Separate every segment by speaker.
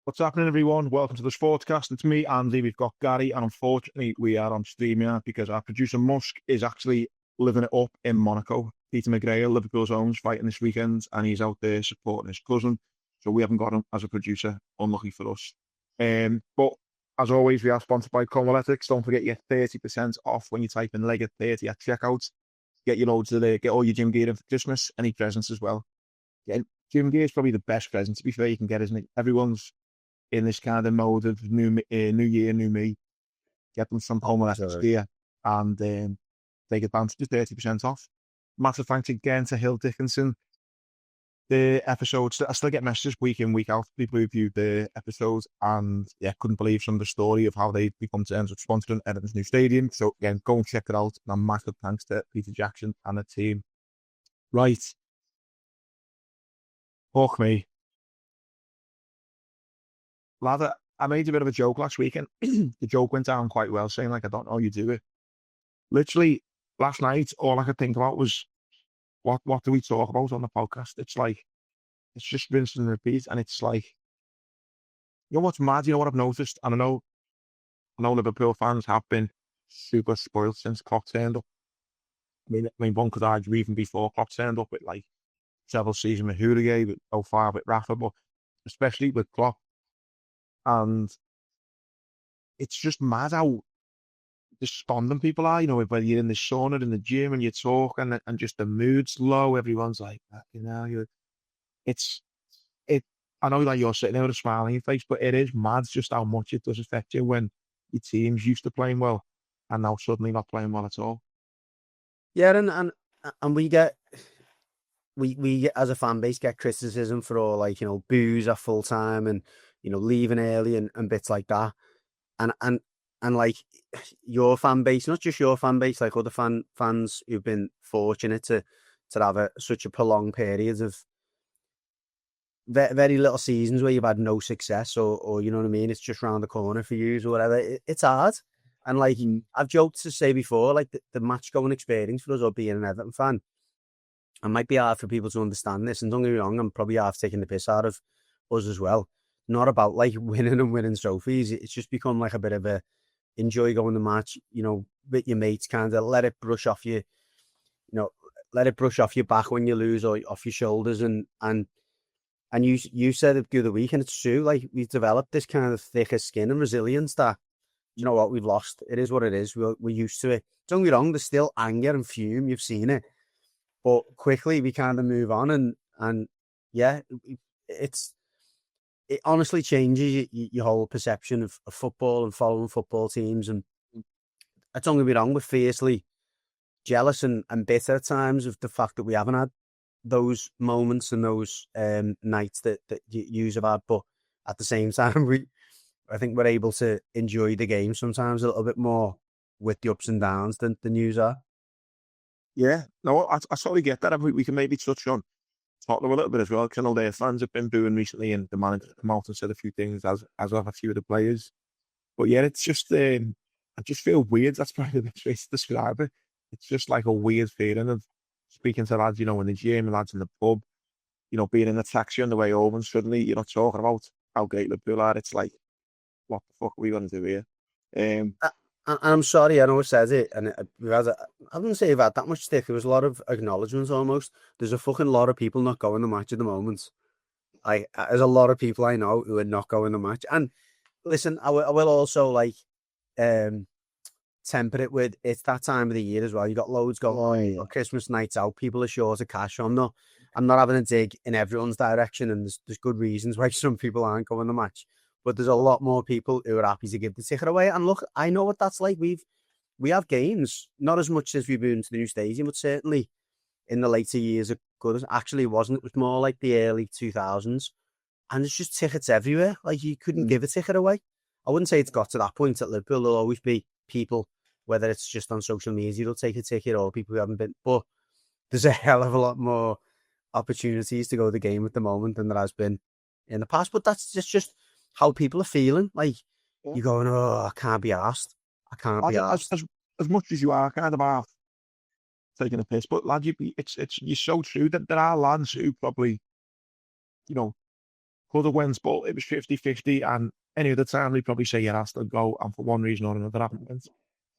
Speaker 1: What's happening, everyone? Welcome to the Sportscast. It's me, Andy. We've got Gary, and unfortunately, we are on StreamYard because our producer Musk is actually living it up in Monaco. Peter McGrail, Liverpool's own, is fighting this weekend, and he's out there supporting his cousin. So we haven't got him as a producer. Unlucky for us. But as always, we are sponsored by Comalytics. Don't forget your 30% off when you type in Leg at 30 at checkout. Get your loads of there. Get all your gym gear in for Christmas. Any presents as well. Yeah, gym gear is probably the best present, to be fair, you can get, isn't it? Everyone's in this kind of mode of new year, new me. Get them some home electrics
Speaker 2: Absolutely.
Speaker 1: gear and take advantage of 30% off. Massive thanks again to Hill Dickinson. The episodes, I still get messages week in, week out. People who viewed the episodes and couldn't believe some of the story of how they become terms of sponsoring Everton's new stadium. So again, go and check it out. And a massive thanks to Peter Jackson and the team. Right. Fuck me. Lad, I made a bit of a joke last weekend. The joke went down quite well, saying like, I don't know how you do it. Literally, last night, all I could think about was, what do we talk about on the podcast? It's like, it's just rinse and repeat. And it's like, you know what's mad? You know what I've noticed? And I know Liverpool fans have been super spoiled since Klopp turned up. I mean, one could argue even before Klopp turned up with like several seasons with Hourigate, with 05 with Rafa, but especially with Klopp. And it's just mad how despondent people are, whether you're in the sauna, in the gym, and you talk, and just the mood's low. Everyone's like, it's it. I know that you're sitting there with a smile on your face, but it is mad just how much it does affect you when your team's used to playing well and now suddenly not playing well at all.
Speaker 2: Yeah, and we as a fan base get criticism for all booze at full time and leaving early and bits like that. And like your fan base, not just your fan base, like other fans who've been fortunate to have such a prolonged period of very little seasons where you've had no success or you know what I mean, it's just round the corner for you or whatever. It's hard. And like I've joked to say before, like the match going experience for us or being an Everton fan, it might be hard for people to understand this. And don't get me wrong, I'm probably half taking the piss out of us as well. Not about like winning and winning trophies. It's just become like a bit of a enjoy going to match, with your mates, kind of let it brush off let it brush off your back when you lose or off your shoulders. And you said it the other week, and it's true. Like we've developed this kind of thicker skin and resilience that, you know what, we've lost. It is what it is. We're used to it. Don't get me wrong. There's still anger and fume. You've seen it, but quickly we kind of move on. And yeah, it honestly changes your whole perception of football and following football teams. And don't get me wrong, we're fiercely jealous and bitter at times of the fact that we haven't had those moments and those nights that you have had. But at the same time, I think we're able to enjoy the game sometimes a little bit more with the ups and downs than you are.
Speaker 1: Yeah, no, I totally get that. We can maybe touch on Tottenham a little bit as well, because I know their fans have been booing recently, and the manager come out and said a few things, as have a few of the players. But yeah, it's just I just feel weird. That's probably the best way to describe it. It's just like a weird feeling of speaking to lads, in the gym, lads in the pub, being in a taxi on the way home, and suddenly you're not talking about how great Liverpool are. It's like, what the fuck are we going to do here?
Speaker 2: And I'm sorry, I know it says it, and I wouldn't say we've had that much stick. There was a lot of acknowledgements almost. There's a fucking lot of people not going to match at the moment. There's a lot of people I know who are not going to match. And listen, I will also temper it with, it's that time of the year as well. You got loads going on Christmas nights out. People are short of cash. I'm not having a dig in everyone's direction, and there's good reasons why some people aren't going to match. But there's a lot more people who are happy to give the ticket away. And look, I know what that's like. We have games, not as much as we've been to the new stadium, but certainly in the later years of good. Actually, it wasn't. It was more like the early 2000s. And there's just tickets everywhere. Like you couldn't give a ticket away. I wouldn't say it's got to that point at Liverpool. There'll always be people, whether it's just on social media, they'll take a ticket, or people who haven't been. But there's a hell of a lot more opportunities to go to the game at the moment than there has been in the past. But that's just how people are feeling. Like you're going, I can't be asked. I can't be asked.
Speaker 1: As much as you are kind of half taking a piss, but lad, you're so true that there are lads who probably, could have went, but it was 50-50. And any other time, they'd probably say, yeah, I'll still go. And for one reason or another, I haven't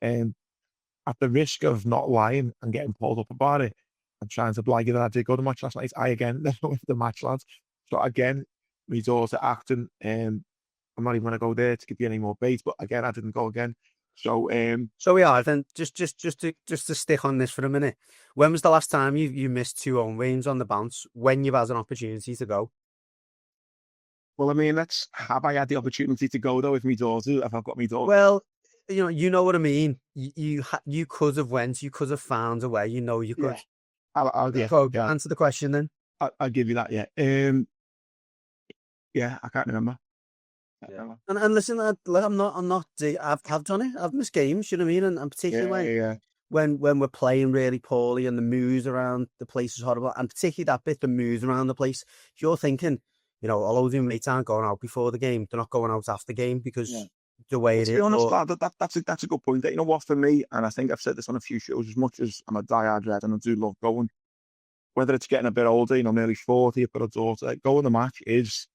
Speaker 1: went. At the risk of not lying and getting pulled up about it, and trying to blag you that I did go to the match last night, I again never went to the match, lads. So again, my daughter acting, I'm not even going to go there to give you any more bait, but again, I didn't go again. So,
Speaker 2: we are then just to stick on this for a minute. When was the last time you missed 2 home games on the bounce when you've had an opportunity to go?
Speaker 1: well, I mean, have I had the opportunity to go though with my daughter? Have I got my daughter?
Speaker 2: Well, you know what I mean. You could have went. You could have found a way. You could.
Speaker 1: Yeah. I'll yeah,
Speaker 2: Go
Speaker 1: yeah,
Speaker 2: answer the question then.
Speaker 1: I'll give you that. Yeah. Yeah, I can't remember.
Speaker 2: Yeah. And listen, I'm not. I've done it. I've missed games. You know what I mean? And particularly when we're playing really poorly and the moves around the place is horrible, and particularly that bit, the moves around the place. If you're thinking, a lot of your mates aren't going out before the game, they're not going out after the game because the way it is.
Speaker 1: To be honest, that's a good point. You know what, for me, and I think I've said this on a few shows, as much as I'm a diehard Red and I do love going, whether it's getting a bit older, nearly 40, I've got a daughter, going the match is,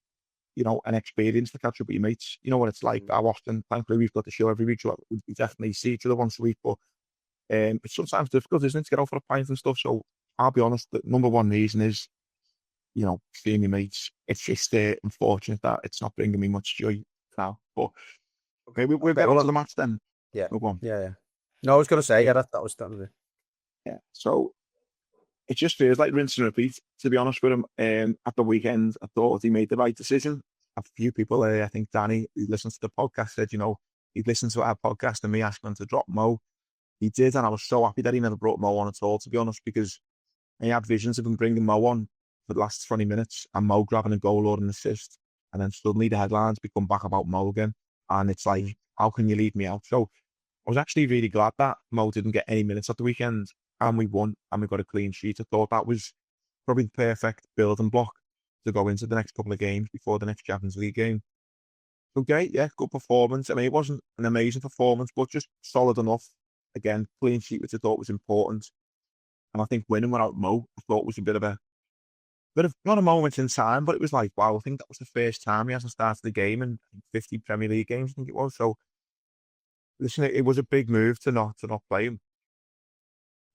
Speaker 1: an experience to catch up with your mates. You know what it's like. How often, thankfully, we've got the show every week, so we definitely see each other once a week, but it's sometimes difficult, isn't it, to get out for a pint and stuff. So I'll be honest, the number one reason is, seeing your mates. It's just unfortunate that it's not bringing me much joy now. But okay, we'll get on to the match then.
Speaker 2: Yeah.
Speaker 1: No, go on.
Speaker 2: Yeah. No, I was going to say, that was done.
Speaker 1: Yeah. So it just feels like rinse and repeat, to be honest with him. At the weekend, I thought he made the right decision. A few people, I think Danny, who listens to the podcast, said, he'd listened to our podcast and me asking him to drop Mo. He did, and I was so happy that he never brought Mo on at all, to be honest, because I had visions of him bringing Mo on for the last 20 minutes and Mo grabbing a goal or an assist, and then suddenly the headlines become back about Mo again. And it's like, how can you leave me out? So I was actually really glad that Mo didn't get any minutes at the weekend, and we won, and we got a clean sheet. I thought that was probably the perfect building block to go into the next couple of games before the next Champions League game. So great, yeah, good performance. I mean, it wasn't an amazing performance, but just solid enough. Again, clean sheet, which I thought was important. And I think winning without Mo, I thought was a bit of not a moment in time, but it was like, wow, I think that was the first time he hasn't started the game in 50 Premier League games, I think it was. So listen, it was a big move to not play him.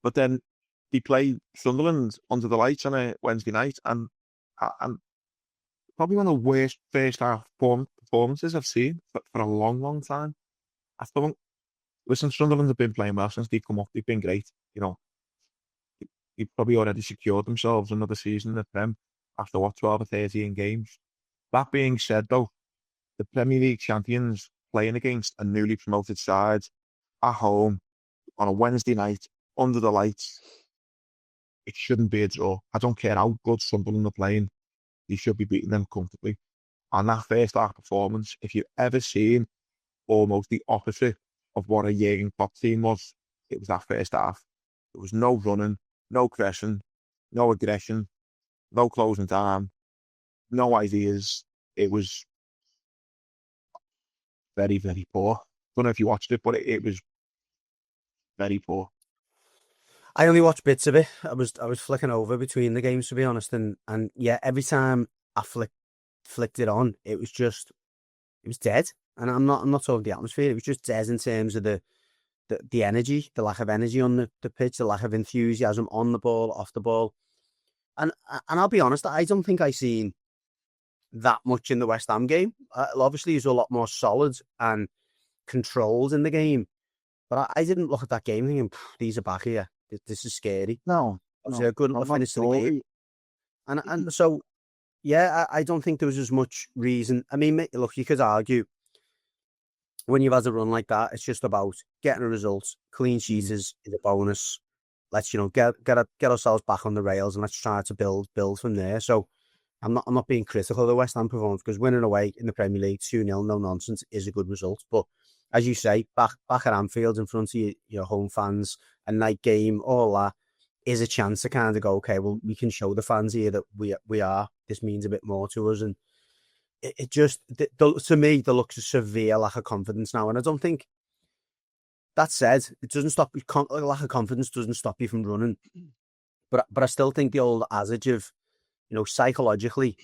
Speaker 1: But then he played Sunderland under the lights on a Wednesday night, and probably one of the worst first half performances I've seen for a long, long time. I thought, listen, Sunderland have been playing well since they've come up. They've been great. They've probably already secured themselves another season in the Prem after 12 or 13 games. That being said, though, the Premier League champions playing against a newly promoted side at home on a Wednesday night under the lights, it shouldn't be a draw. I don't care how good Sunderland are playing, they should be beating them comfortably. And that first half performance, if you've ever seen almost the opposite of what a Jurgen Klopp team was, it was that first half. There was no running, no pressing, no aggression, no closing down, no ideas. It was very, very poor. Don't know if you watched it, but it was very poor.
Speaker 2: I only watched bits of it. I was flicking over between the games, to be honest, and yeah, every time I flicked it on, it was dead. And I'm not talking the atmosphere. It was just dead in terms of the energy, the lack of energy on the pitch, the lack of enthusiasm on the ball, off the ball. And I'll be honest, I don't think I seen that much in the West Ham game. Obviously, he's a lot more solid and controlled in the game. But I didn't look at that game thinking, these are back here. This is scary.
Speaker 1: No.
Speaker 2: It was a good finish to the game. And so, yeah, I don't think there was as much reason. I mean, look, you could argue when you've had a run like that, it's just about getting a result. Clean sheet is a bonus. Let's, get ourselves back on the rails and let's try to build from there. So I'm not being critical of the West Ham performance, because winning away in the Premier League 2-0, no nonsense, is a good result. But as you say, back at Anfield in front of your home fans, a night game, all that is a chance to kind of go, okay, well, we can show the fans here that we are. This means a bit more to us. And it just, to me, there looks a severe lack of confidence now. And I don't think, that said, it doesn't stop, lack of confidence doesn't stop you from running. But I still think the old adage of, psychologically,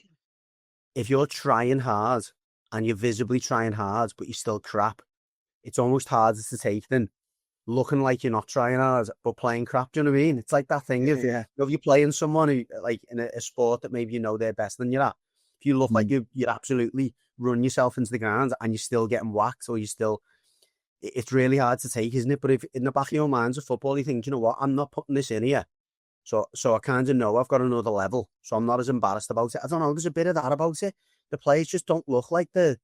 Speaker 2: if you're trying hard and you're visibly trying hard, but you're still crap, it's almost harder to take than looking like you're not trying hard, but playing crap. Do you know what I mean? It's like that thing of,
Speaker 1: Yeah.
Speaker 2: if you're playing someone who, like in a sport that maybe you know they're better than you're at, if you look like you're absolutely run yourself into the ground and you're still getting whacked, or it's really hard to take, isn't it? But if in the back of your mind as a football, you think, you know what, I'm not putting this in here. So I kind of know I've got another level, so I'm not as embarrassed about it. I don't know, there's a bit of that about it. The players just don't look like they're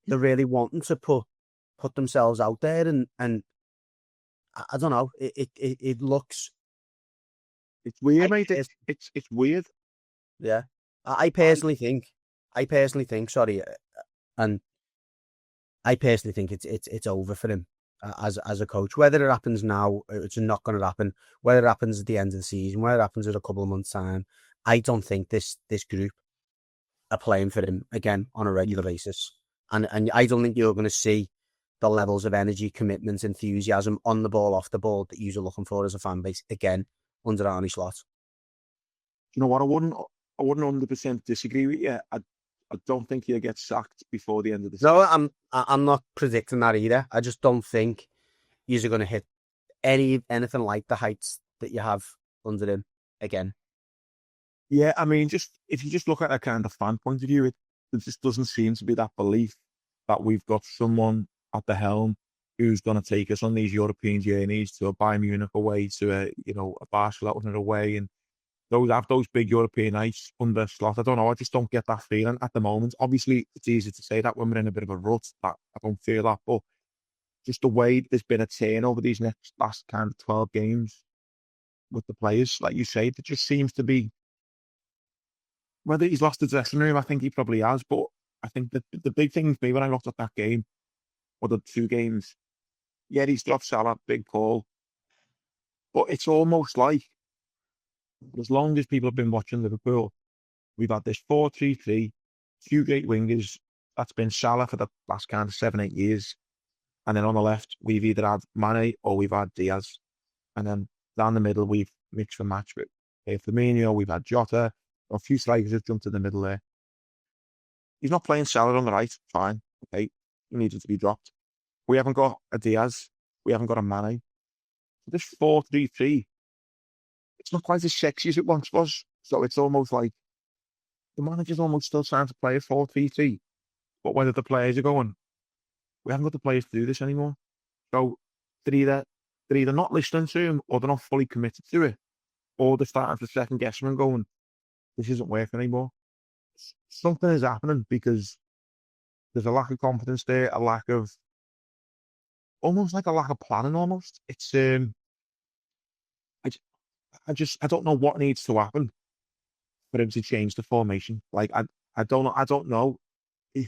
Speaker 2: really wanting to put themselves out there, and I don't know. It looks.
Speaker 1: It's weird, mate. It's weird.
Speaker 2: Yeah, I personally think. Sorry, and I personally think it's over for him as a coach. Whether it happens now, it's not going to happen. Whether it happens at the end of the season, whether it happens in a couple of months' time, I don't think this group are playing for him again on a regular basis. And I don't think you're going to see the levels of energy, commitment, enthusiasm on the ball, off the ball that you're looking for as a fan base again under Arne Slot.
Speaker 1: You know what? I wouldn't 100% disagree with you. I don't think he'll get sacked before the end of the season.
Speaker 2: No, I'm not predicting that either. I just don't think you're going to hit anything like the heights that you have under him again.
Speaker 1: Yeah, I mean, if you just look at a kind of fan point of view, there just doesn't seem to be that belief that we've got someone at the helm who's going to take us on these European journeys to a Bayern Munich away, to a Barcelona away, and those big European nights under Slot. I don't know. I just don't get that feeling at the moment. Obviously, it's easy to say that when we're in a bit of a rut. That I don't feel that, but just the way there's been a turn over these last kind of 12 games with the players, like you say, it just seems to be. Whether he's lost the dressing room, I think he probably has. But I think the big thing for me when I looked at that game, or the two games, yeah, he's dropped Salah, big call. But it's almost like, as long as people have been watching Liverpool, we've had this 4-3-3, two great wingers. That's been Salah for the last kind of 7-8 years. And then on the left, we've either had Mane or we've had Diaz. And then down the middle, we've mixed and matched with Firmino, we've had Jota. A few strikers have jumped in the middle there. He's not playing Salah on the right. Fine. Okay. He needed to be dropped. We haven't got a Diaz. We haven't got a Mane. This 4-3-3, it's not quite as sexy as it once was. So it's almost like the manager's almost still trying to play a 4-3-3. But whether the players are going, we haven't got the players to do this anymore. So they're either not listening to him, or they're not fully committed to it, or they're starting to second guess him and going, this isn't working anymore. Something is happening because there's a lack of confidence there, almost like a lack of planning. Almost, it's I don't know what needs to happen for him to change the formation. Like I don't know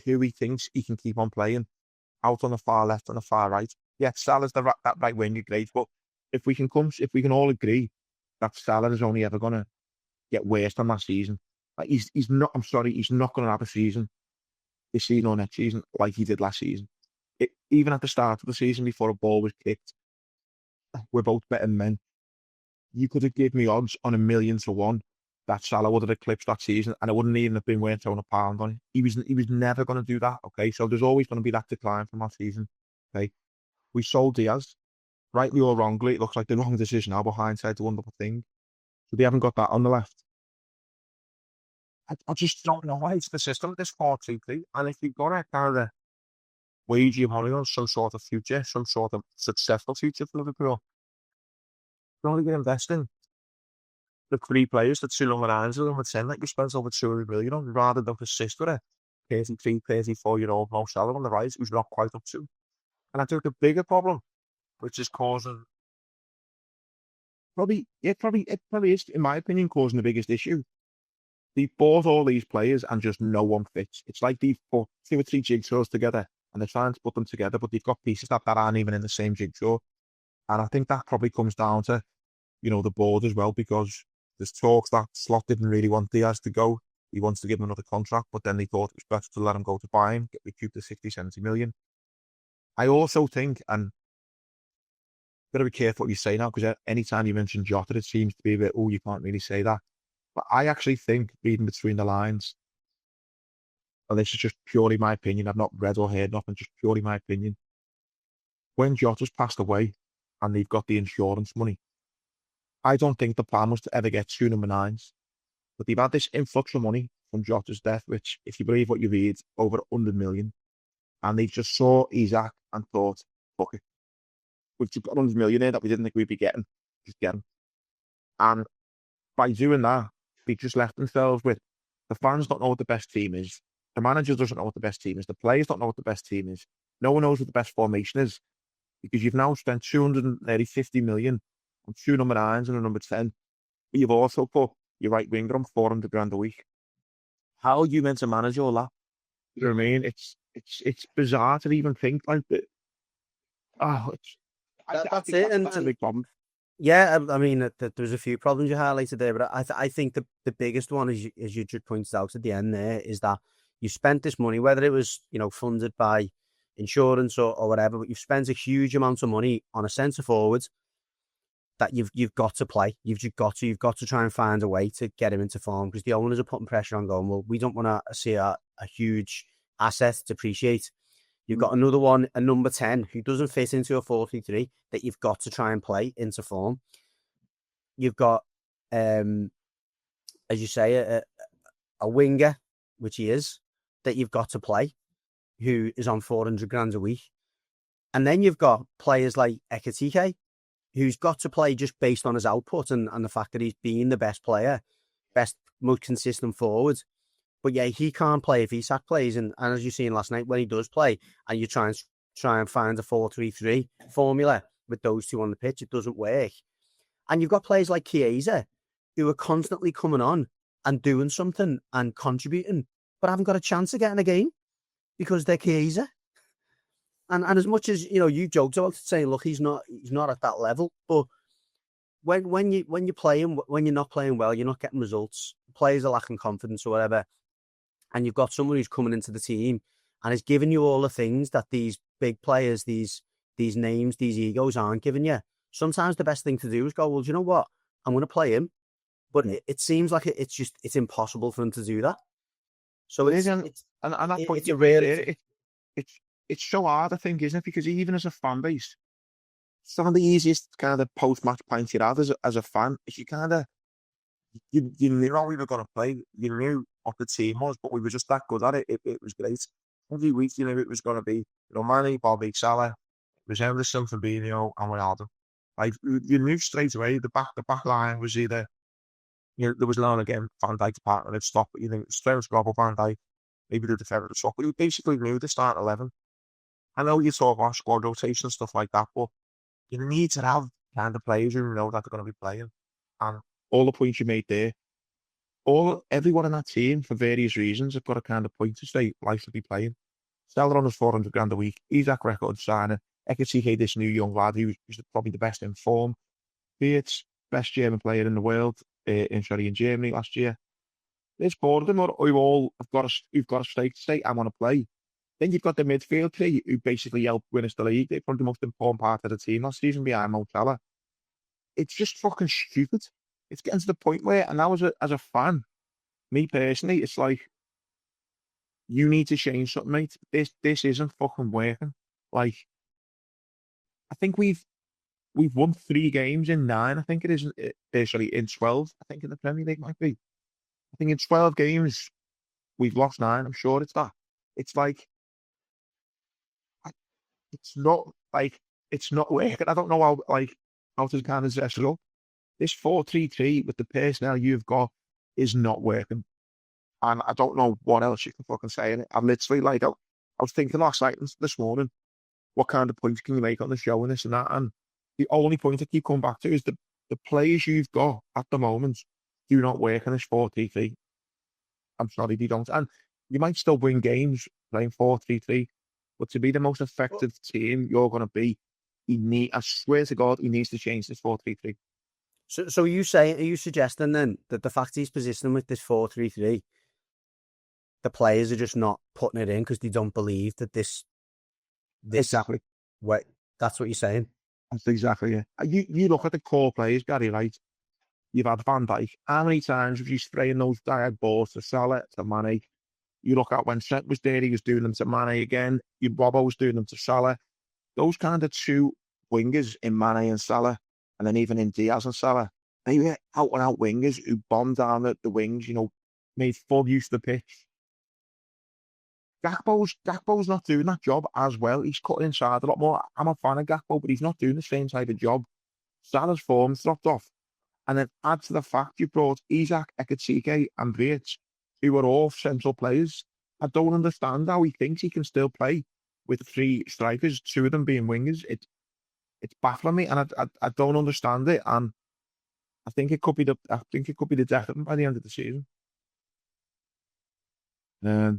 Speaker 1: who he thinks he can keep on playing out on the far left and the far right. Yeah, Salah's that right winger, great, but if we can all agree that Salah is only ever gonna get worse than last season. Like he's not. I'm sorry, he's not going to have a season this season or next season like he did last season. Even at the start of the season, before a ball was kicked, we're both better men. You could have given me odds on 1,000,000 to 1 that Salah would have eclipsed that season, and it wouldn't even have been worth throwing a pound on it. He was never going to do that. Okay, so there's always going to be that decline from last season. Okay, we sold Diaz, rightly or wrongly. It looks like the wrong decision now, but hindsight's a wonderful thing. So they haven't got that on the left. I just don't know why it's the system, this 4-2-3. And if you've got a kind of wage your money on some sort of future, some sort of successful future for Liverpool, you're only going to invest in the 3 players, the 2 number 9s and number 10, like you spent over 200 million on, rather than persist with a 33, 34-year-old Mo Salah on the right, who's not quite up to. And I think the bigger problem, which is causing, it probably is, in my opinion, causing the biggest issue. They've bought all these players and just no one fits. It's like they've put 2 or 3 jigsaws together and they're trying to put them together, but they've got pieces that aren't even in the same jigsaw. And I think that probably comes down to, the board as well, because there's talks that Slot didn't really want Diaz to go. He wants to give him another contract, but then they thought it was better to let him go to Bayern, recoup the 60, 70 million. I also think, and got to be careful what you say now, because anytime you mention Jota, it seems to be a bit, you can't really say that. But I actually think, reading between the lines, and this is just purely my opinion, I've not read or heard nothing, just purely my opinion. When Jota's passed away and they've got the insurance money, I don't think the plan was to ever get 2 number 9s. But they've had this influx of money from Jota's death, which, if you believe what you read, over 100 million. And they just saw Isaac and thought, fuck it. We've just got 100 million here that we didn't think we'd be getting. Just get them. And by doing that, they just left themselves with the fans don't know what the best team is. The manager doesn't know what the best team is. The players don't know what the best team is. No one knows what the best formation is because you've now spent 250 million on 2 number 9s and a number 10. But you've also put your right winger on 400 grand a week. How are you meant to manage all that? You know what I mean? It's bizarre to even think like that. Oh,
Speaker 2: that's it. And
Speaker 1: that's a big problem.
Speaker 2: Yeah, I mean, there's a few problems you highlighted there, but I think the biggest one, as you just pointed out at the end there, is that you spent this money, whether it was funded by insurance or whatever, but you've spent a huge amount of money on a centre forward that you've got to play. You've got to try and find a way to get him into form because the owners are putting pressure on going, well, we don't want to see a huge asset depreciate. You've got another one, a number 10, who doesn't fit into a 4-3-3 that you've got to try and play into form. You've got, as you say, a winger, which he is, that you've got to play, who is on 400 grand a week. And then you've got players like Ekitike, who's got to play just based on his output and the fact that he's been the best player, most consistent forward. But yeah, he can't play if Isak plays. And as you've seen last night, when he does play and you try and find a 4-3-3 formula with those two on the pitch, it doesn't work. And you've got players like Chiesa who are constantly coming on and doing something and contributing, but haven't got a chance of getting a game because they're Chiesa. And as much as you joked about it, saying, look, he's not at that level, but when you're playing, when you're not playing well, you're not getting results. Players are lacking confidence or whatever, and you've got someone who's coming into the team and is giving you all the things that these big players, these names, these egos aren't giving you. Sometimes the best thing to do is go, well, do you know what? I'm going to play him, but it seems like it's impossible for him to do that. So
Speaker 1: it's so hard, I think, isn't it? Because even as a fan base, some of the easiest kind of post-match points you have as a fan is you kind of, you knew how we were going to play. You knew what the team was, but we were just that good at it. It was great. Every week, you knew it was going to be, Mane, Bobby, Salah, it was Emerson, Fabinho, and Ronaldo. Like, you knew straight away the back line was either, there was now and again Van Dijk's partner would stop, but Stones, Robert, Van Dijk, maybe the defender would stop. But you basically knew the start 11. I know you talk about squad rotation and stuff like that, but you need to have kind of players who know that they're going to be playing. And all the points you made there, everyone in that team, for various reasons, have got a kind of point to say, life to be playing. Stellar on his 400 grand a week, Isaac record signer, Ekitike, this new young lad who's probably the best in form. Beards, best German player in the world, in Germany last year. There's four of them who all who've got a stake to say, I want to play. Then you've got the midfield three who basically helped win us the league. They're probably the most important part of the team last season behind Mo Salah. It's just fucking stupid. It's getting to the point where, and now as a fan, me personally, it's like, you need to change something, mate. This isn't fucking working. Like, I think we've won 3 games in 9. I think it is, in 12. I think in the Premier League might be. I think in 12 games we've lost 9. I'm sure it's that. It's like, it's not working. I don't know how to kind of zest it up. This 4-3-3 with the personnel you've got is not working. And I don't know what else you can fucking say in it. I'm literally like, I was thinking last night, this morning, what kind of points can you make on the show and this and that? And the only point I keep coming back to is the players you've got at the moment do not work in this 4-3-3. I'm sorry, they don't. And you might still win games playing 4-3-3, but to be the most effective team you're going to be, I swear to God, he needs to change this 4-3-3.
Speaker 2: So are you suggesting then that the fact he's positioning with this 4-3-3, the players are just not putting it in because they don't believe that this
Speaker 1: exactly.
Speaker 2: Wait, that's what you're saying?
Speaker 1: That's exactly it. You look at the core players, Gary, right? You've had Van Dijk. How many times have you spraying those diag balls to Salah, to Mane? You look at when Trent was there, he was doing them to Mane again. Robbo was doing them to Salah. Those kind of two wingers in Mane and Salah, and then even in Diaz and Salah, they were out and out wingers who bombed down the wings, made full use of the pitch. Gakpo's not doing that job as well. He's cutting inside a lot more. I'm a fan of Gakpo, but he's not doing the same type of job. Salah's form's dropped off. And then add to the fact you brought Isak, Ekitike and Virch, who are all central players. I don't understand how he thinks he can still play with 3 strikers, 2 of them being wingers. It's baffling me, and I don't understand it. And I think it could be the death of him by the end of the season. Yeah.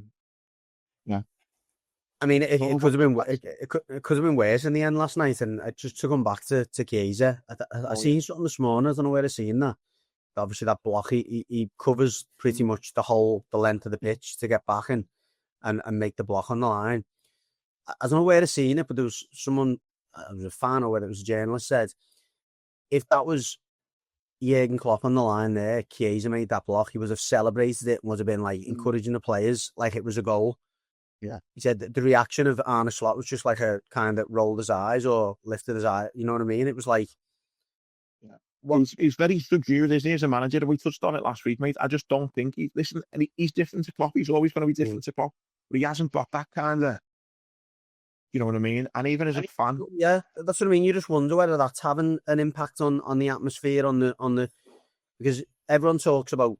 Speaker 2: I mean, it could have been worse in the end last night. And just to come back to Chiesa, I seen something this morning. I don't know where I seen that. Obviously, that block he covers pretty much the length of the pitch to get back and make the block on the line. I don't know where I seen it, but there was someone, it was a fan or whether it was a journalist, said if that was Jurgen Klopp on the line there, Chiesa made that block, he would have celebrated it and would have been like encouraging the players like it was a goal.
Speaker 1: Yeah.
Speaker 2: He said that the reaction of Arne Slot was just like a kind of rolled his eyes or lifted his eye. You know what I mean? It was like...
Speaker 1: Yeah. Well, he's very subdued, isn't he, as a manager? We touched on it last week, mate. I just don't think he's different to Klopp. He's always going to be different to Klopp. But he hasn't got that kind of... You know what I mean? And even as a fan...
Speaker 2: Yeah, that's what I mean. You just wonder whether that's having an impact on the atmosphere, on the... Because everyone talks about...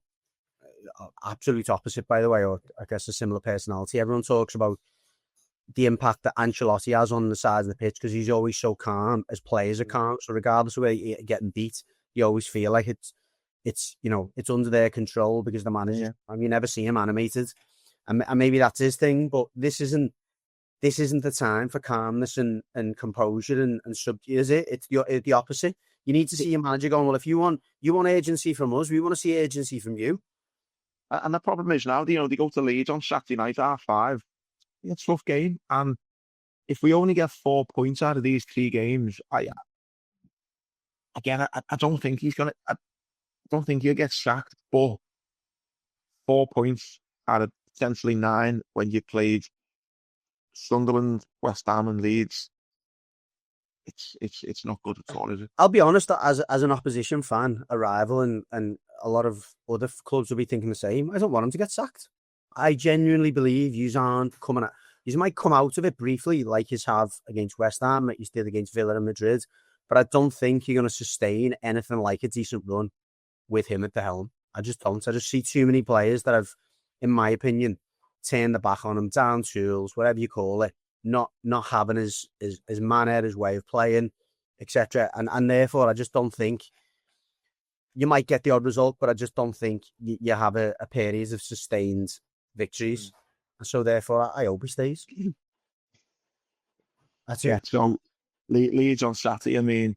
Speaker 2: Absolute opposite, by the way, or I guess a similar personality. Everyone talks about the impact that Ancelotti has on the side of the pitch because he's always so calm. As players are calm, so regardless of where you're getting beat, you always feel like it's under their control because the manager. Yeah. I mean, you never see him animated, and maybe that's his thing. But this isn't the time for calmness and composure and subdue, is it? It's the opposite. You need to see your manager going, well, if you want agency from us, we want to see agency from you.
Speaker 1: And the problem is now, they go to Leeds on Saturday night at 5:30. It's a tough game. And if we only get 4 points out of these 3 games, I don't think he's going to... I don't think he'll get sacked. But 4 points out of potentially 9 when you played Sunderland, West Ham and Leeds, it's not good at all, is it?
Speaker 2: I'll be honest, as an opposition fan, a rival, and a lot of other clubs will be thinking the same. I don't want him to get sacked. I genuinely believe you aren't coming out. You might come out of it briefly, like you have against West Ham, like you did against Villa and Madrid, but I don't think you're going to sustain anything like a decent run with him at the helm. I just don't. I just see too many players that have, in my opinion, turned the back on him, down tools, whatever you call it, not having his manner, his way of playing, etc. And therefore, I just don't think you might get the odd result, but I just don't think you have a period of sustained victories. And so therefore, I hope he stays. That's it.
Speaker 1: So Leeds on Saturday, I mean,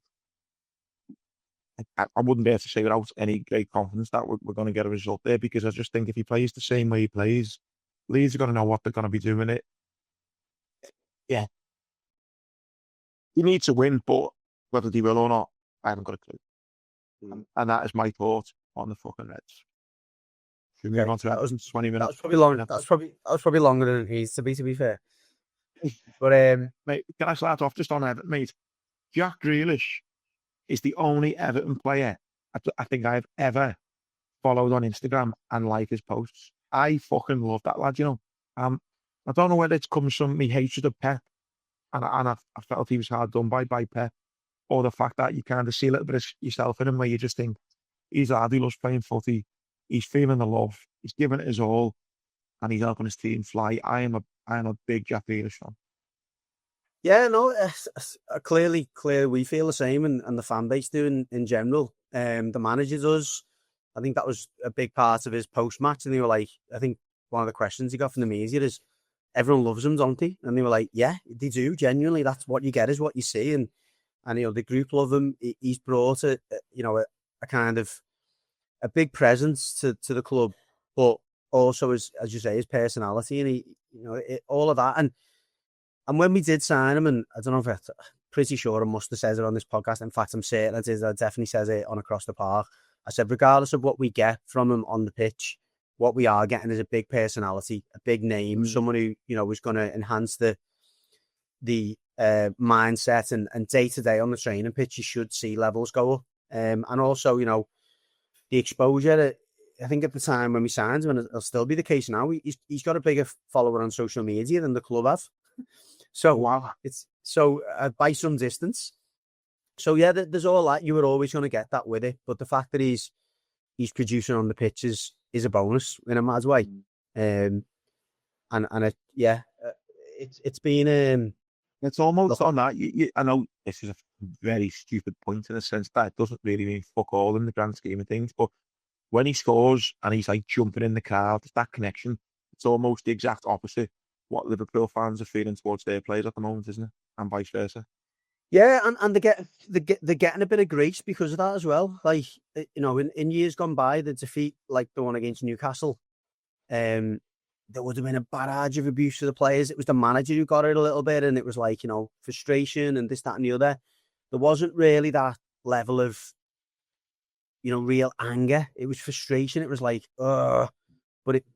Speaker 1: I wouldn't dare to say without any great confidence that we're going to get a result there, because I just think if he plays the same way he plays, Leeds are going to know what they're going to be doing it. Yeah. You need to win, but whether they will or not, I haven't got a clue. And that is my thought on the fucking Reds. Should we move on to that? 20 minutes.
Speaker 2: That was probably long. That was probably longer than it needs to be fair. But
Speaker 1: mate, can I start off just on Everton, mate? Jack Grealish is the only Everton player I think I've ever followed on Instagram and liked his posts. I fucking love that lad, I don't know whether it comes from me hatred of Pep, and I felt he was hard done by Pep, or the fact that you kind of see a little bit of yourself in him, where you just think he's a lad who loves playing footy, he's feeling the love, he's giving it his all, and he's helping his team fly. I am a big Jack Grealish fan.
Speaker 2: Yeah, no, clearly we feel the same, and the fan base do in general. The manager does. I think that was a big part of his post-match, and they were like, I think one of the questions he got from the media is, everyone loves him, don't they? And they were like, yeah, they do, genuinely. That's what you get, is what you see, and the group love him. He's brought a kind of a big presence to the club, but also as you say, his personality, and he, all of that, and when we did sign him, and I don't know if I'm pretty sure I must have said it on this podcast. In fact, I'm certain I did. I definitely said it on Across the Park. I said, regardless of what we get from him on the pitch, what we are getting is a big personality, a big name, someone who, you know, is going to enhance the mindset and day to day on the training pitch. You should see levels go up. And also, you know, the exposure. I think at the time when we signed him, and it'll still be the case now, he's got a bigger follower on social media than the club have. So
Speaker 1: Wow.
Speaker 2: it's so by some distance. So yeah, there's all that. You were always going to get that with it, but the fact that he's producing on the pitch is a bonus in a mad way. It's been
Speaker 1: it's almost on that. I know this is a very stupid point in a sense that it doesn't really mean fuck all in the grand scheme of things, but when he scores and he's like jumping in the crowd, that connection, it's almost the exact opposite what Liverpool fans are feeling towards their players at the moment, isn't it? And vice versa.
Speaker 2: Yeah, and they're getting a bit of grace because of that as well. Like, you know, in years gone by, the defeat like the one against Newcastle, there would have been a barrage of abuse to the players. It was the manager who got it a little bit, and it was like, you know, frustration and this, that, and the other. There wasn't really that level of, you know, real anger. It was frustration. It was like, but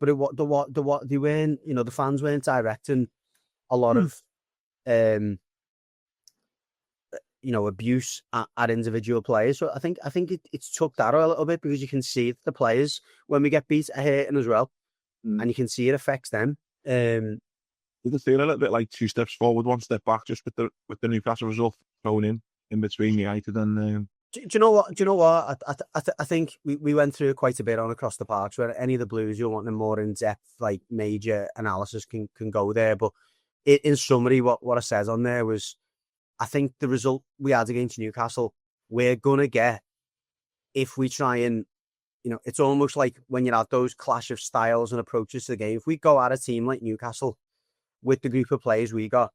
Speaker 2: they weren't, you know, the fans weren't directing a lot of, you know, abuse at individual players. So I think it's took that a little bit, because you can see that the players, when we get beat, are hurting as well, and you can see it affects them.
Speaker 1: Did it feel a little bit like 2 steps forward, 1 step back, just with the Newcastle result thrown in between United and?
Speaker 2: Do you know what? I think we went through quite a bit on Across the Parks, where any of the Blues you're wanting more in depth, like major analysis can go there. But in summary, what I said on there was, I think the result we had against Newcastle, we're gonna get if we try and, you know, it's almost like when you have those clash of styles and approaches to the game. If we go at a team like Newcastle with the group of players we got,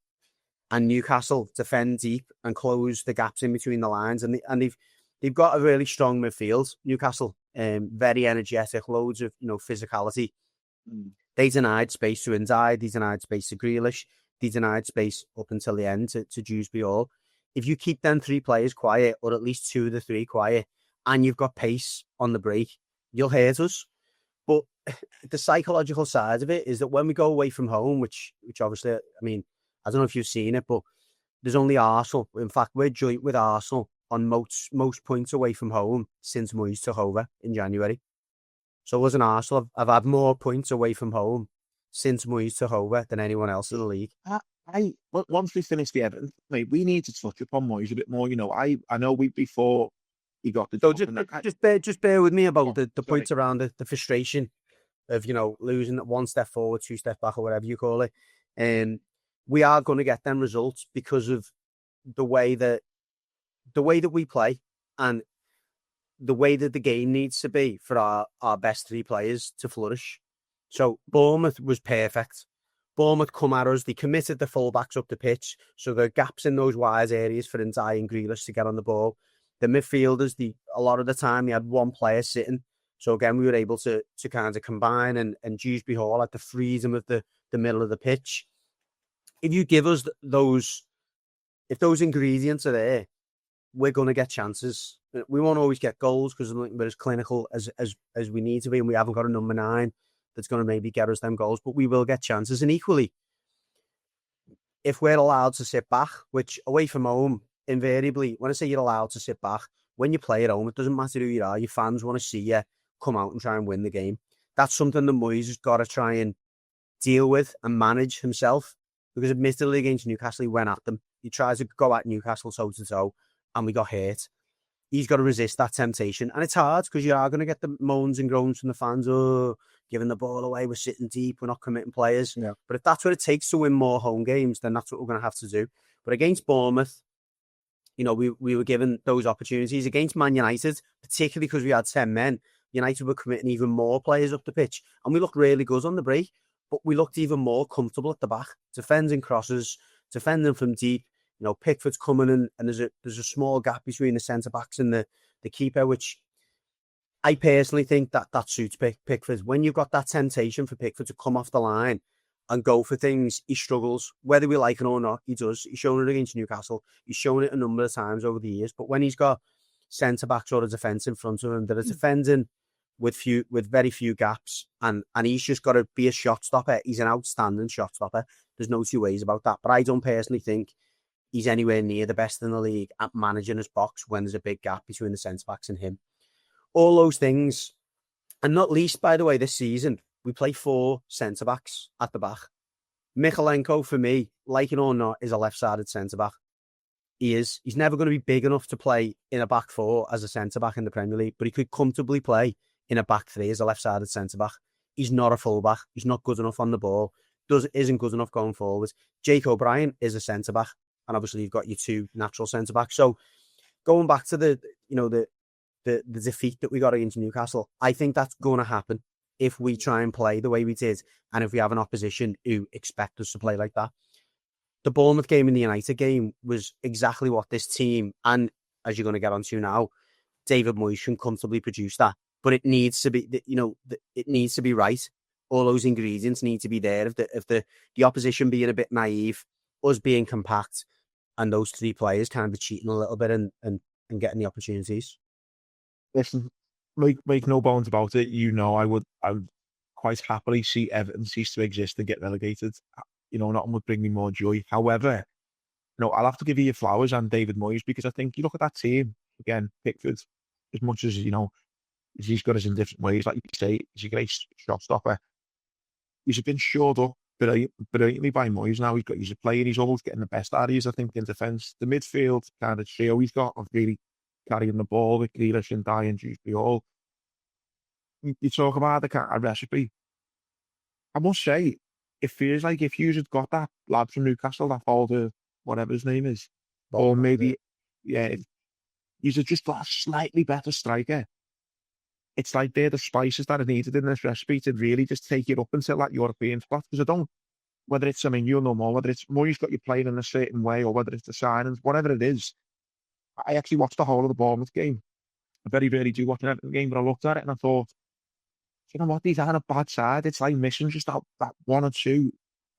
Speaker 2: and Newcastle defend deep and close the gaps in between the lines, and they've got a really strong midfield. Newcastle, very energetic, loads of, you know, physicality. They denied space to Ndiaye, they denied space to Grealish, they denied space up until the end to Dewsbury Hall. If you keep them 3 players quiet, or at least 2 of the 3 quiet, and you've got pace on the break, you'll hurt us. But the psychological side of it is that when we go away from home, which obviously, I mean, I don't know if you've seen it, but there's only Arsenal. In fact, we're joint with Arsenal on most points away from home since Moyes took over in January. So as an Arsenal, I've had more points away from home since Moyes took over than anyone else in the league.
Speaker 1: Once we finish the Everton, mate, we need to touch upon Moyes a bit more. You know, I know before he got the job.
Speaker 2: So just bear with me about the points around the frustration of, you know, losing 1 step forward, 2 steps back, or whatever you call it. We are going to get them results because of the way that we play, and the way that the game needs to be for our best 3 players to flourish. So Bournemouth was perfect. Bournemouth come at us. They committed the fullbacks up the pitch, so there are gaps in those wide areas for Ndiaye and Grealish to get on the ball. The midfielders, a lot of the time, they had 1 player sitting. So again, we were able to kind of combine, and Dewsbury Hall had the freedom of the middle of the pitch. If you give us if those ingredients are there, we're going to get chances. We won't always get goals because we're as clinical as we need to be, and we haven't got a number 9 that's going to maybe get us them goals, but we will get chances. And equally, if we're allowed to sit back, which away from home, invariably, when I say you're allowed to sit back, when you play at home, it doesn't matter who you are, your fans want to see you come out and try and win the game. That's something that Moyes has got to try and deal with and manage himself. Because admittedly, against Newcastle, he went at them. He tried to go at Newcastle toe-to-toe, and we got hurt. He's got to resist that temptation. And it's hard, because you are going to get the moans and groans from the fans. Oh, giving the ball away, we're sitting deep, we're not committing players.
Speaker 1: Yeah.
Speaker 2: But if that's what it takes to win more home games, then that's what we're going to have to do. But against Bournemouth, you know, we were given those opportunities. Against Man United, particularly because we had 10 men, United were committing even more players up the pitch. And we looked really good on the break. But we looked even more comfortable at the back, defending crosses, defending from deep. You know, Pickford's coming in, and there's a small gap between the centre backs and the keeper, which I personally think that suits Pickford. When you've got that temptation for Pickford to come off the line and go for things, he struggles. Whether we like it or not, he does. He's shown it against Newcastle. He's shown it a number of times over the years. But when he's got centre backs or a defence in front of him that are defending with very few gaps, and he's just got to be a shot stopper. He's an outstanding shot stopper. There's no two ways about that. But I don't personally think he's anywhere near the best in the league at managing his box when there's a big gap between the centre-backs and him. All those things, and not least, by the way, this season, we play 4 centre-backs at the back. Mykolenko, for me, like it or not, is a left-sided centre-back. He is. He's never going to be big enough to play in a back 4 as a centre-back in the Premier League, but he could comfortably play in a back 3 as a left-sided centre-back. He's not a full-back. He's not good enough on the ball. Isn't good enough going forward. Jake O'Brien is a centre-back, and obviously you've got your 2 natural centre-backs. So going back to the defeat that we got against Newcastle, I think that's going to happen if we try and play the way we did, and if we have an opposition who expect us to play like that. The Bournemouth game and the United game was exactly what this team, and as you're going to get onto now, David Moyes can comfortably produce that. But it needs to be, it needs to be right. All those ingredients need to be there. If the opposition being a bit naive, us being compact, and those 3 players kind of cheating a little bit and getting the opportunities.
Speaker 1: Listen, make no bones about it. I would quite happily see Everton cease to exist and get relegated. Nothing would bring me more joy. However, I'll have to give you your flowers and David Moyes, because I think you look at that team again, Pickford, as much as he's got us in different ways. Like you say, he's a great shot stopper. He's been shored up brilliantly by Moyes. Now he's a player. He's always getting the best out of us, I think, in defence. The midfield kind of trio he's got of really carrying the ball with Grealish and Dye and Dewsbury all. You talk about the kind of recipe. I must say, it feels like if you had got that lad from Newcastle, that Balder, whatever his name is, or maybe, he's just a slightly better striker. It's like they're the spices that are needed in this recipe to really just take it up until that European spot. Because whether it's, you'll know more, whether it's Moyes got you playing in a certain way, or whether it's the signings, whatever it is. I actually watched the whole of the Bournemouth game. I very rarely do watch an Everton game, but I looked at it and I thought, you know what, these aren't a bad side. It's like missing just that 1 or 2.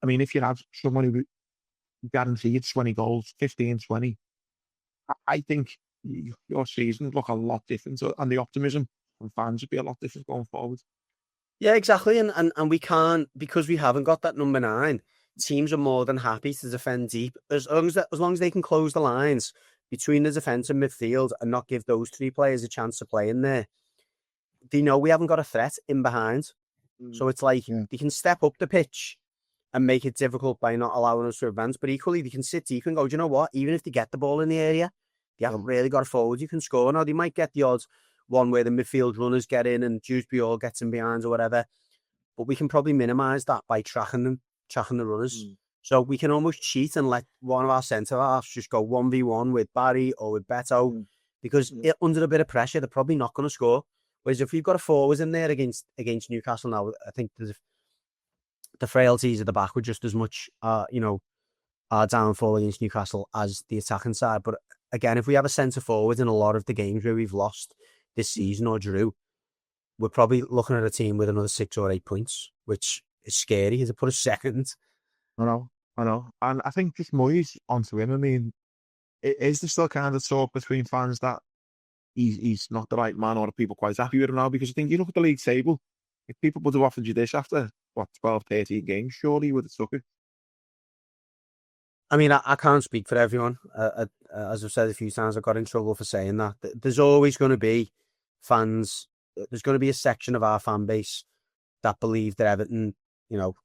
Speaker 1: If you have someone who guaranteed 20 goals, 15, 20, I think your season would look a lot different, and the optimism from fans would be a lot different going forward.
Speaker 2: Yeah, exactly. And we can't, because we haven't got that number 9, teams are more than happy to defend deep. As long as they can close the lines between the defence and midfield and not give those 3 players a chance to play in there, they know we haven't got a threat in behind. So it's like they can step up the pitch and make it difficult by not allowing us to advance. But equally, they can sit deep and go, do you know what? Even if they get the ball in the area, they haven't really got a forward you can score. Now, they might get the odd one where the midfield runners get in and Dewsbury all gets in behind or whatever. But we can probably minimise that by tracking the runners. So we can almost cheat and let one of our centre-halves just go 1v1 with Barry or with Beto, because under a bit of pressure, they're probably not going to score. Whereas if we've got a forward in there against Newcastle now, I think the frailties at the back were just as much, our downfall against Newcastle as the attacking side. But again, if we have a centre forward in a lot of the games where we've lost this season or drew, we're probably looking at a team with another 6 or 8 points, which is scary to put a second.
Speaker 1: I know. And I think just Moyes onto him, is there still kind of talk between fans that he's not the right man, or are people quite happy with him now? Because I think you look at the league table, if people would have offered you this after, 12, 13 games, surely you would have took it.
Speaker 2: I can't speak for everyone. As I've said a few times, I got in trouble for saying that. There's always going to be fans, there's going to be a section of our fan base that believe that Everton,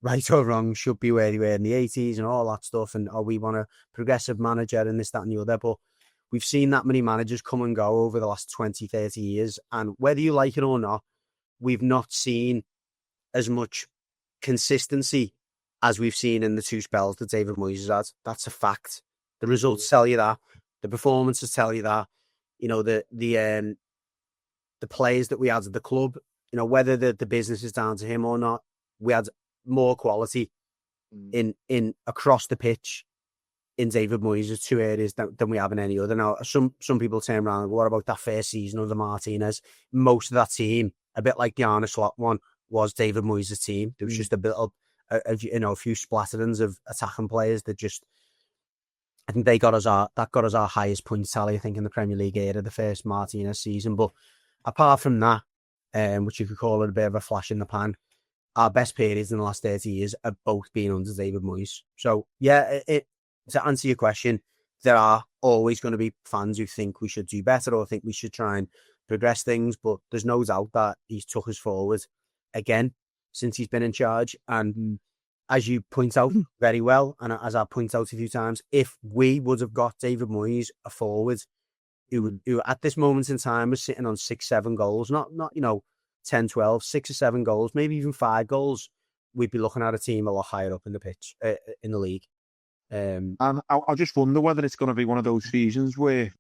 Speaker 2: right or wrong, should be where they were in the 80s and all that stuff, and we want a progressive manager and this, that and the other. But we've seen that many managers come and go over the last 20, 30 years. And whether you like it or not, we've not seen as much consistency as we've seen in the 2 spells that David Moyes has had. That's a fact. The results tell you that. The performances tell you that. The players that we had at the club, whether the business is down to him or not, we had more quality in across the pitch in David Moyes' 2 areas than we have in any other. Now, some people turn around and go, what about that first season under Martinez? Most of that team, a bit like the Arne Slot one, was David Moyes' team. There was just a few splatterings of attacking players that just, I think got us our highest point tally, I think, in the Premier League era, the first Martinez season. But apart from that, which you could call it a bit of a flash in the pan. Our best periods in the last 30 years have both been under David Moyes. So, yeah, to answer your question, there are always going to be fans who think we should do better or think we should try and progress things, but there's no doubt that he's took us forward again since he's been in charge. And as you point out very well, and as I point out a few times, if we would have got David Moyes a forward who at this moment in time was sitting on 6-7 goals, not 10, 12, 6 or 7 goals, maybe even 5 goals, we'd be looking at a team a lot higher up in the pitch, in the league.
Speaker 1: And I just wonder whether it's going to be one of those seasons where,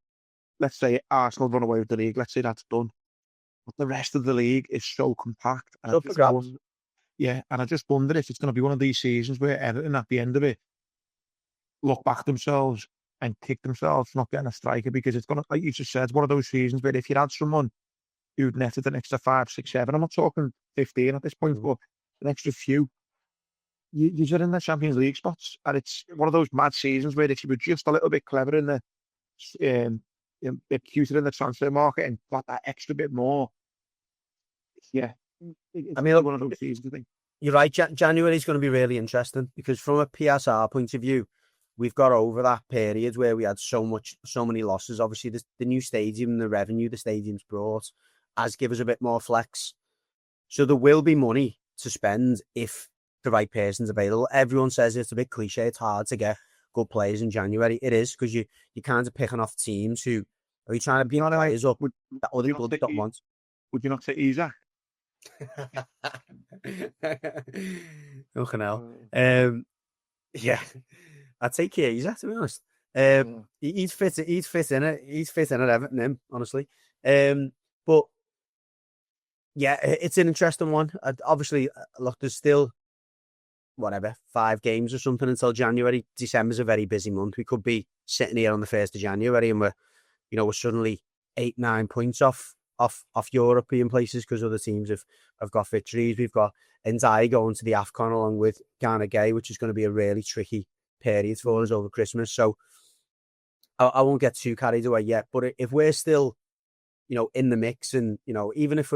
Speaker 1: let's say, Arsenal run away with the league. Let's say that's done. But the rest of the league is so compact. And I just wonder if it's going to be one of these seasons where Everton, at the end of it, look back themselves and kick themselves for not getting a striker, because it's going to, like you just said, one of those seasons where if you had someone who'd netted an extra 5, 6, 7, I'm not talking 15 at this point, but an extra few, you're in the Champions League spots. And it's one of those mad seasons where if you were just a little bit clever in the bit cuter in the transfer market and got that extra bit more, I mean, one of those seasons, I think.
Speaker 2: You're right. January is going to be really interesting because from a PSR point of view, we've got over that period where we had so many losses. Obviously, the new stadium, the revenue the stadium's brought, has given us a bit more flex. So there will be money to spend if the right person's available. Everyone says it's a bit cliche. It's hard to get good players in January. It is, because you're kind of picking off teams who are you trying to be players up that other people don't want.
Speaker 1: Would you not say Isaac?
Speaker 2: Okay, now. Yeah, I'd take Isaac, to be honest. He'd fit in it. He's fit in at Everton, honestly. But yeah, it's an interesting one. Obviously, look, there's still 5 games or something until January. December's a very busy month. We could be sitting here on the 1st of January and we're suddenly 8-9 points off European places because other teams have got victories. We've got Ndiaye going to the AFCON along with Ghana Gay, which is going to be a really tricky period for us over Christmas. So I won't get too carried away yet. But if we're still, in the mix, and even if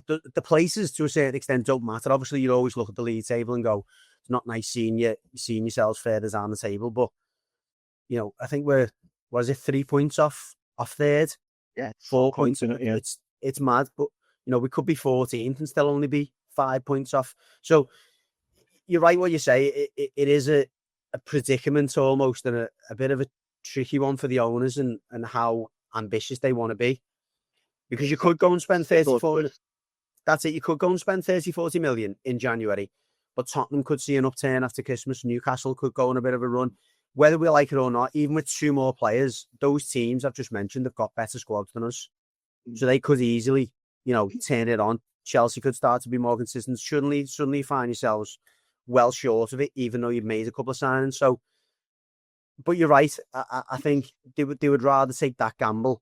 Speaker 2: the places to a certain extent don't matter. Obviously, you always look at the league table and go, it's not nice seeing yourselves further down the table. But I think we're 3 points off third.
Speaker 1: Yeah,
Speaker 2: 4 points in it. Yeah. It's mad, but we could be 14th and still only be 5 points off. So you're right what you say. It is a predicament almost, and a bit of a tricky one for the owners and how ambitious they want to be, because you could go and spend 30-40. That's it. You could go and spend 30-40 million in January, but Tottenham could see an upturn after Christmas. Newcastle could go on a bit of a run. Whether we like it or not, even with 2 more players, those teams I've just mentioned have got better squads than us. So they could easily, turn it on. Chelsea could start to be more consistent. Suddenly find yourselves well short of it, even though you've made a couple of signings. So, but you're right. I think they would rather take that gamble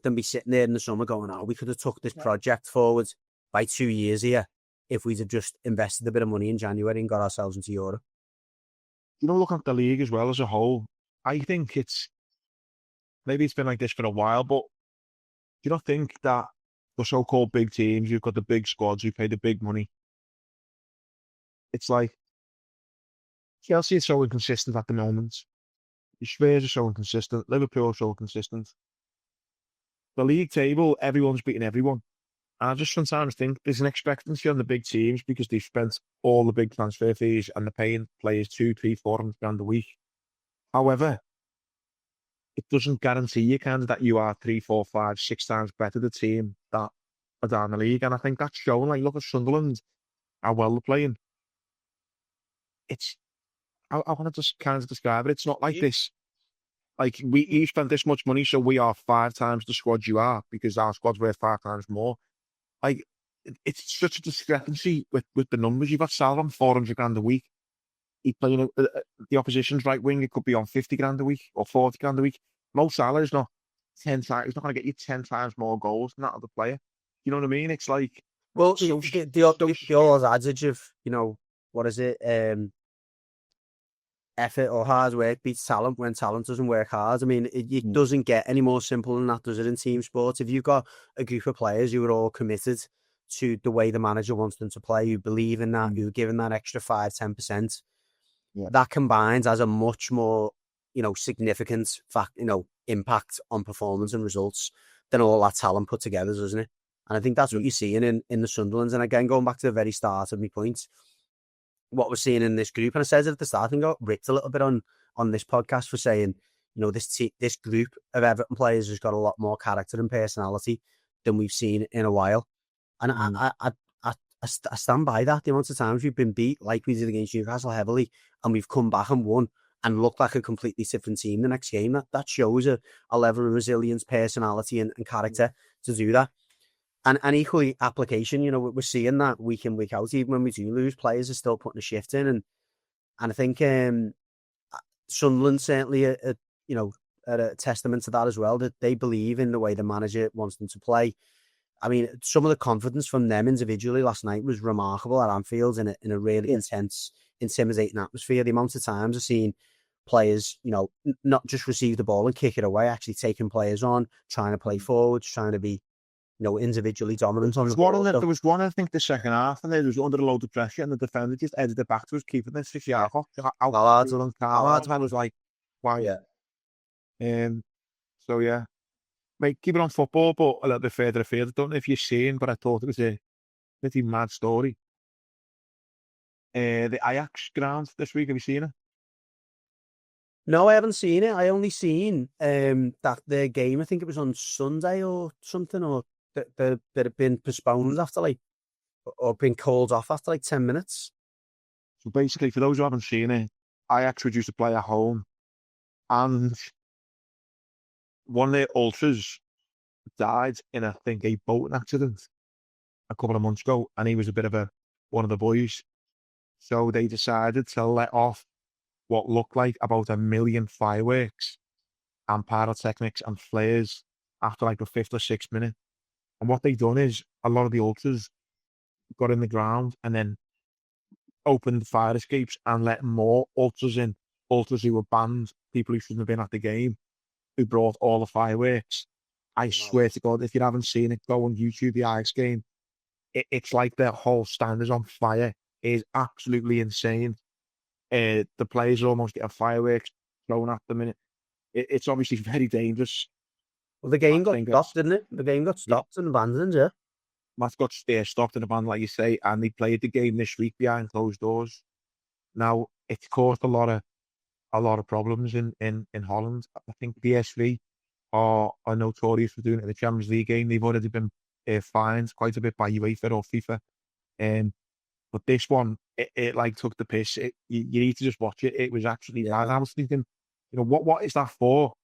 Speaker 2: than be sitting there in the summer going, we could have took this project forward by 2 years here if we'd have just invested a bit of money in January and got ourselves into Europe.
Speaker 1: Looking at the league as well as a whole, I think maybe it's been like this for a while, but do you not think that the so-called big teams, you've got the big squads who pay the big money, it's like Chelsea is so inconsistent at the moment. The Spurs are so inconsistent. Liverpool are so inconsistent. The league table, everyone's beating everyone. And I just sometimes think there's an expectancy on the big teams because they've spent all the big transfer fees and they're paying players 200, 300, 400 grand a week. However, it doesn't guarantee you that you are 3, 4, 5, 6 times better the team that are down the league. And I think that's shown. Like, look at Sunderland, how well they're playing. I want to just kind of describe it. It's not like this. Like, you spent this much money, so we are 5 times the squad you are because our squad's worth 5 times more. Like, it's such a discrepancy with the numbers. You've got Salah on 400 grand a week. He's playing the opposition's right wing. It could be on 50 grand a week or 40 grand a week. Mo Salah is not 10 times. He's not going to get you 10 times more goals than that other player. You know what I mean? It's like,
Speaker 2: well, the old adage of what is it? effort or hard work beats talent when talent doesn't work hard. I mean, it doesn't get any more simple than that, does it, in team sports? If you've got a group of players who are all committed to the way the manager wants them to play, who believe in that, who are given that extra 5-10%, that combines as a much more, significant impact on performance and results than all that talent put together, doesn't it? And I think that's what you're seeing in the Sunderlands. And again, going back to the very start of my point, what we're seeing in this group, and I said it at the start, and got ripped a little bit on this podcast for saying, this group of Everton players has got a lot more character and personality than we've seen in a while. And I stand by that. The amount of times we've been beat, like we did against Newcastle heavily, and we've come back and won and looked like a completely different team the next game. That shows a level of resilience, personality, and character to do that. And equally application, we're seeing that week in, week out. Even when we do lose, players are still putting a shift in. And I think Sunderland certainly are a testament to that as well, that they believe in the way the manager wants them to play. I mean, some of the confidence from them individually last night was remarkable at Anfield in a really intense, intimidating atmosphere. The amount of times I've seen players, not just receive the ball and kick it away, actually taking players on, trying to play forwards, trying to be individually dominant on the ball.
Speaker 1: There was one, I think, the second half, and they was under a load of pressure, and the defender just headed it back to his keeper. This 6-yard off. I was like, wow. Yeah. So yeah, mate, keep it on football, but a little bit further afield. I don't know if you've seen, but I thought it was a pretty mad story. The Ajax ground this week. Have you seen it?
Speaker 2: No, I haven't seen it. I only seen that the game. I think it was on Sunday or something, or that had been postponed after or been called off after 10 minutes.
Speaker 1: So basically, for those who haven't seen it, Ajax were due to play at home, and one of their ultras died in, I think, a boating accident a couple of months ago, and he was a bit of one of the boys. So they decided to let off what looked like about 1 million fireworks and pyrotechnics and flares after the 5th or 6th minute. And what they done is a lot of the ultras got in the ground and then opened fire escapes and let more ultras in, ultras who were banned, people who shouldn't have been at the game, who brought all the fireworks. I swear to God, if you haven't seen it, go on YouTube, the Ajax game. It's like the whole stand is on fire. It is absolutely insane. The players are almost getting fireworks thrown at them. It's obviously very dangerous.
Speaker 2: Well, the game got stopped, didn't it? The game got stopped and abandoned, yeah.
Speaker 1: Match got stopped and abandoned, like you say, and they played the game this week behind closed doors. Now, it's caused a lot of problems in Holland. I think PSV are notorious for doing it in the Champions League game. They've already been fined quite a bit by UEFA or FIFA. But this one, it took the piss. You need to just watch it. It was actually bad. I was thinking, what is that for?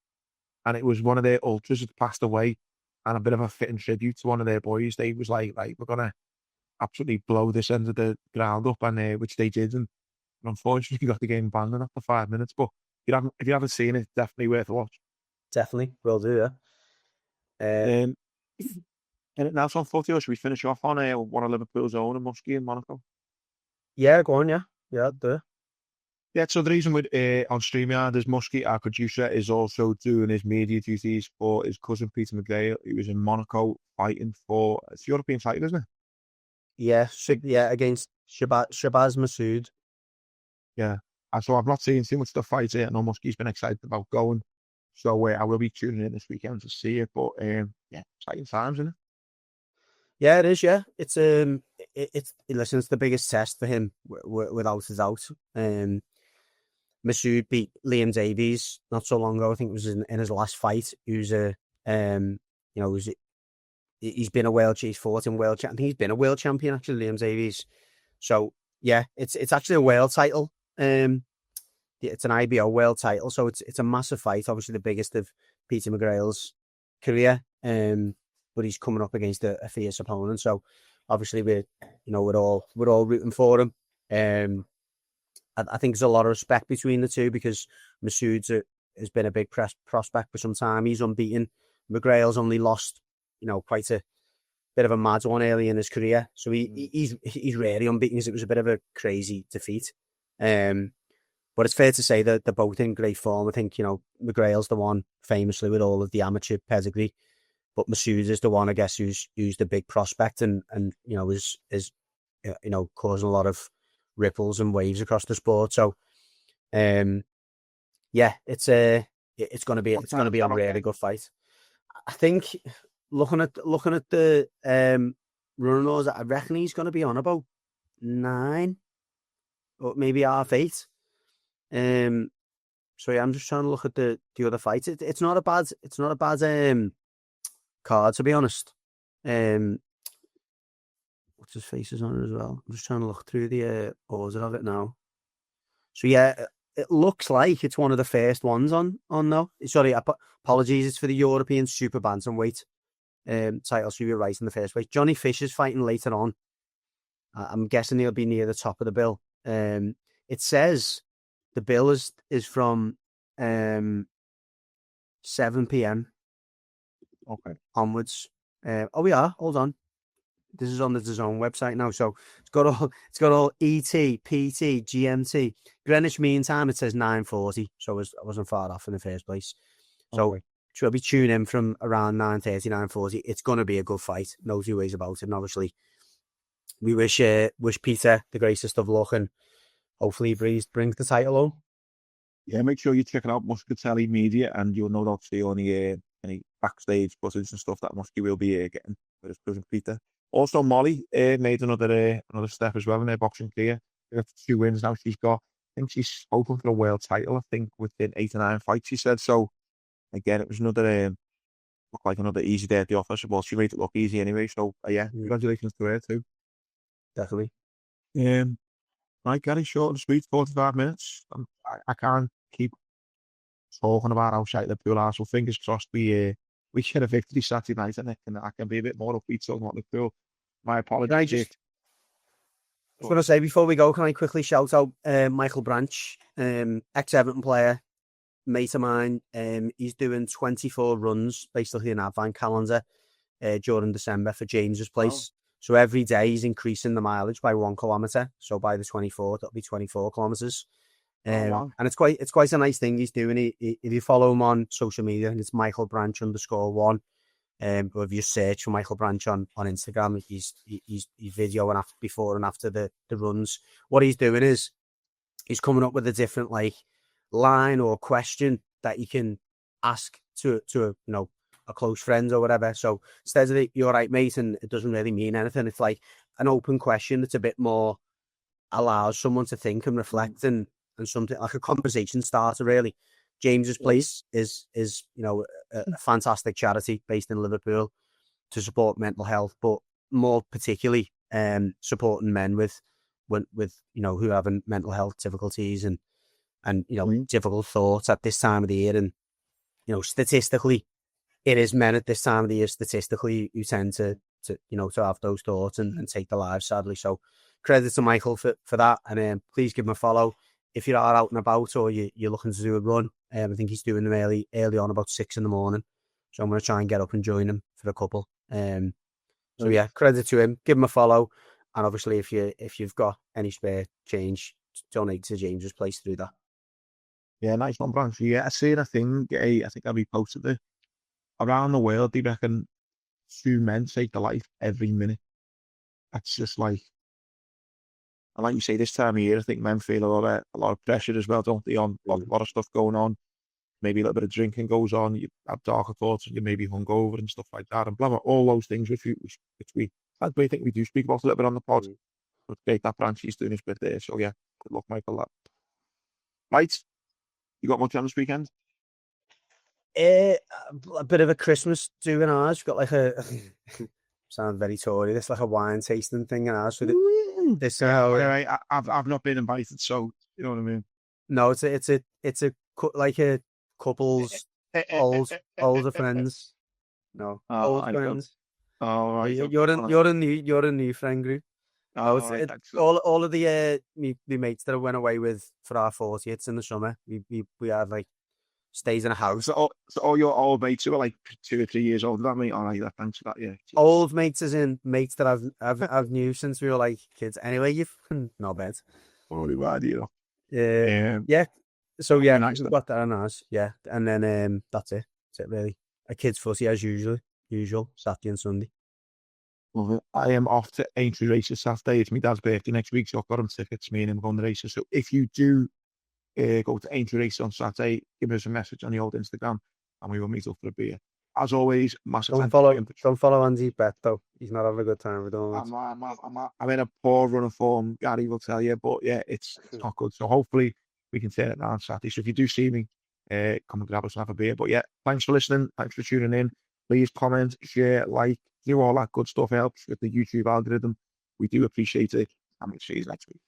Speaker 1: And it was one of their ultras that passed away, and a bit of a fitting tribute to one of their boys. They was like we're gonna absolutely blow this end of the ground up, and which they did. And unfortunately, got the game banned after 5 minutes. But if you haven't seen it, definitely worth a watch.
Speaker 2: Definitely, will do. Yeah.
Speaker 1: And now it's on footy, or should we finish off on one of Liverpool's own, and Muskie in Monaco?
Speaker 2: Yeah, go on, yeah, do it.
Speaker 1: Yeah, so the reason with on StreamYard is Muskie, our producer, is also doing his media duties for his cousin Peter McGrail, who was in Monaco fighting for it's European title, isn't it?
Speaker 2: Yeah, against Shabazz Masood.
Speaker 1: Yeah, so I've not seen too much of the fight here. I know Muskie's been excited about going, so I will be tuning in this weekend to see it. But exciting times, isn't it?
Speaker 2: Yeah, it is. Yeah, it's listen, it's the biggest test for him without a doubt. Masood beat Liam Davies not so long ago. I think it was in his last fight. He's been a world. He's fought in world. I think he's been a world champion actually, Liam Davies. So yeah, it's actually a world title. It's an IBO world title, so it's a massive fight. Obviously, the biggest of Peter McGrail's career. But he's coming up against a fierce opponent. So obviously we're all rooting for him. I think there's a lot of respect between the two because Masood has been a big prospect for some time. He's unbeaten. McGrail's only lost, quite a bit of a mad one early in his career. So he's really unbeaten because it was a bit of a crazy defeat. But it's fair to say that they're both in great form. I think, McGrail's the one famously with all of the amateur pedigree, but Masood is the one, I guess, who's the big prospect and is causing a lot of ripples and waves across the sport. So, it's going to be a really good fight. I think looking at the run laws, I reckon he's going to be on about 9 or maybe half 8. So yeah, I'm just trying to look at the other fights. It's not a bad card, to be honest. What's his face is on it as well. I'm just trying to look through the order of it now. So yeah, it looks like it's one of the first ones on though. Sorry, apologies. It's for the European Super Bantamweight title. So you're right in the first place. Johnny Fisher's fighting later on. I'm guessing he'll be near the top of the bill. It says the bill is from 7 p.m.
Speaker 1: Okay.
Speaker 2: onwards. We are. Hold on. This is on the DAZN website now, so it's got all ET, PT, GMT. Greenwich Mean Time. It says 9:40, so I wasn't far off in the first place. So she'll be tuning in from around 9:30, 9:40. It's going to be a good fight. No two ways about it. And obviously, we wish Peter the greatest of luck, and hopefully he brings the title home.
Speaker 1: Yeah, make sure you check it out, Muscatelli Media, and you'll no doubt see any backstage footage and stuff that Muskie will be getting for his cousin Peter. Also, Molly made another step as well in her boxing career. She got 2 wins now. I think she's hoping for a world title, I think, within 8 or 9 fights, she said. So, again, it was looked like another easy day at the office. Well, she made it look easy anyway. So, congratulations to her too.
Speaker 2: Definitely.
Speaker 1: Right, Gary, short and sweet, 45 minutes. I can't keep talking about how shite Liverpool are, so fingers crossed we get a victory Saturday night, and I can be a bit more upbeat talking about Liverpool. My apologies.
Speaker 2: I just want to say before we go, can I quickly shout out Michael Branch, ex-Everton player, mate of mine. He's doing 24 runs, basically an advance calendar during December for James's place. Oh. So every day he's increasing the mileage by 1 kilometre. So by the 24th, it'll be 24 kilometres. And it's quite a nice thing he's doing. If you follow him on social media, and it's Michael Branch _1. Or if you search for Michael Branch on Instagram, he's videoing before and after the runs. What he's doing is he's coming up with a different line or question that you can ask to a close friend or whatever. So instead of "you're right, mate," and it doesn't really mean anything, it's like an open question that's a bit more allows someone to think and reflect and something like a conversation starter, really. James's place is a fantastic charity based in Liverpool to support mental health, but more particularly supporting men with who have mental health difficulties and difficult thoughts at this time of the year. And statistically, it is men at this time of the year statistically who tend to have those thoughts and take their lives, sadly. So credit to Michael for that, and please give him a follow if you are out and about or you're looking to do a run. I think he's doing them early on, about 6 a.m. So I'm going to try and get up and join him for a couple. So yeah, credit to him. Give him a follow, and obviously if you've got any spare change, donate to James's place through that.
Speaker 1: Yeah, nice one, Branch. Yeah, I seen a thing. I think I reposted it. Around the world, they reckon 2 men take their life every minute. That's just and like you say, this time of year, I think men feel a lot of pressure as well, don't they? On a lot of stuff going on. Maybe a little bit of drinking goes on. You have darker thoughts, and you maybe hungover and stuff like that, and blah blah. All those things which we I think we do speak about a little bit on the pod. But great that Branch is doing his bit there. So yeah, good luck, Michael. Right, you got much on this weekend?
Speaker 2: A bit of a Christmas do in ours. We've got sound very Tory. This a wine tasting thing in ours.
Speaker 1: I've not been invited, so you know what I mean.
Speaker 2: No, it's a couple's older friends. No, old friends.
Speaker 1: Oh, right.
Speaker 2: You're a new friend group.
Speaker 1: Oh,
Speaker 2: all of the me mates that I went away with for our 40th in the summer. We had stays in a house.
Speaker 1: So all your old mates who are 2 or 3 years older than me. All right, thanks for that. Yeah. Jeez.
Speaker 2: Old mates as in mates that I've knew since we were kids. Anyway, you fucking knobhead.
Speaker 1: Oh, bad,
Speaker 2: Yeah. So yeah,
Speaker 1: nice
Speaker 2: we've got that on ours. Yeah, and then that's it. That's it really. A kids' footy as usual Saturday and Sunday.
Speaker 1: Love it. I am off to Aintree races Saturday. It's my dad's birthday next week, so I've got him tickets. Me and him going to races. So if you do go to Aintree races on Saturday, give us a message on the old Instagram, and we will meet up for a beer. As always, massive
Speaker 2: Don't follow Andy's bet though. He's not having a good time with all that.
Speaker 1: I'm in a poor run of form. Gary will tell you, but yeah, it's not good. So hopefully we can turn it around Saturday. So if you do see me, come and grab us and have a beer. But yeah, thanks for listening. Thanks for tuning in. Please comment, share, like, do all that good stuff. It helps with the YouTube algorithm. We do appreciate it. And we'll see you next week.